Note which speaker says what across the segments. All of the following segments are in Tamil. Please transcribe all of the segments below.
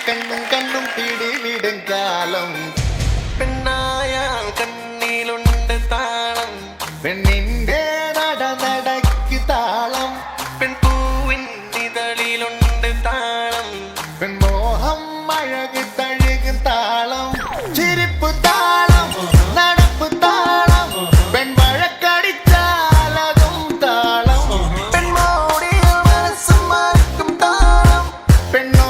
Speaker 1: കണ്ണും കണ്ണും പിടിവിടും കാലം പെണ്ണായാൽ കണ്ണിലുണ്ട് താളം പെണ്ണിന്റെ നടനടയ്ക്ക് താളം പെൺപൂവിൻ ഇതളിലുണ്ട് താളം പെൺമോഹം അഴക് തഴുകും താളം ചിരിപ്പ് താളം നടപ്പ് താളം പെൺവഴക്കടിച്ചാലതും താളം പെൺമോടിയ മനസ്സ് മറക്കും താളം പെണ്ണോ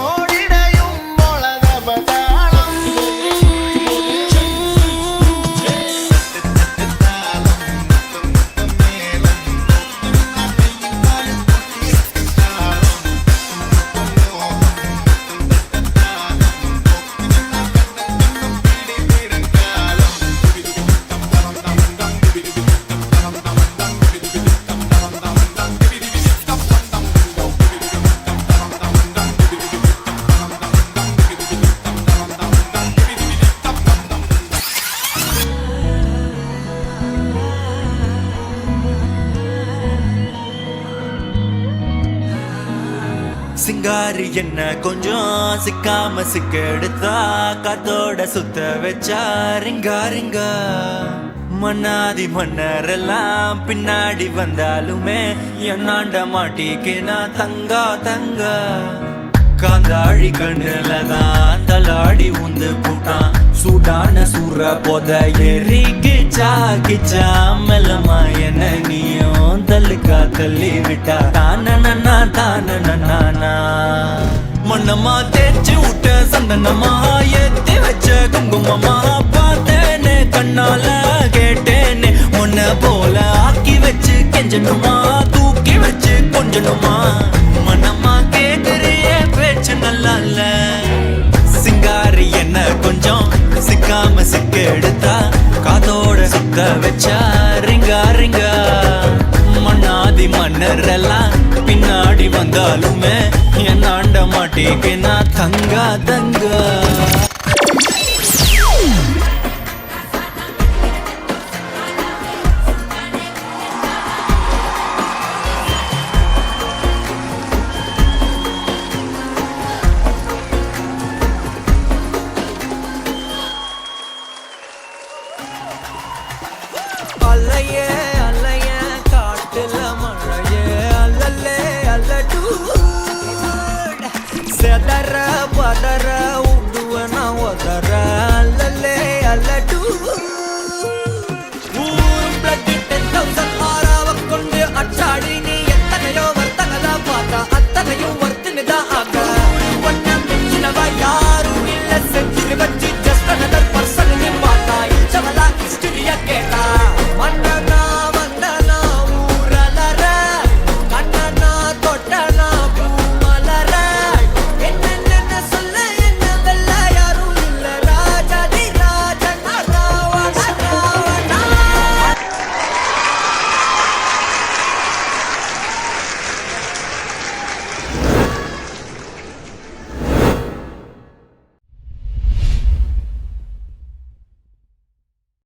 Speaker 2: சிங்காரி என்ன கொஞ்சம் சிக்காம சிக்க எடுத்தா காத்தோட சுத்த வச்சா ரிங்கா ரிங்கா மன்னாதி மன்னரெல்லாம் பின்னாடி வந்தாலுமே என்னாண்ட மாட்டிக்கினா தங்கா தங்கா காந்தாழி கண்ணுலதான் தலாடி உந்து போட்டான் சூடான சூற போத ஏறி கிச்சா கிச்சா மெல்லமா என்ன நீயும் தள்ளுக்கா தள்ளி விட்டா தானனா தானனா மண்ணம்மா தேய்ச்சி விட்ட சந்தனமா ஏத்தி வச்ச குங்குமமா பார்த்தேனே கண்ணால கேட்டேனே உன்ன போல ஆக்கி வச்சு கெஞ்சணுமா தூக்கி வச்சு கொஞ்சணுமா மனமா கேக்குறிய பேச்சு நல்லா இல்ல சிங்காரி என்ன கொஞ்சம் சிக்காம சிக்க எடுத்தா காதோட சுத்த வச்சா ரிங்கா ரிங்கா மண்ணாதி மன்னர் எல்லாம் பின்னாடி வந்தாலுமே என் ஆண்ட மாட்டேன்னா தங்கா தங்கா
Speaker 3: அல்லையே அல்லையே காட்டுல மழையே அல்லல்லே அல்லடு செதற பதற உடுவன ஒதற அல்லல்லே அல்லடு ஊரும் பிளட்டி 10,000 ஆறாவ கொண்டு அச்சாடி நீ எத்தனையோ வர்த்தகதா பார்த்தா அத்தனையும்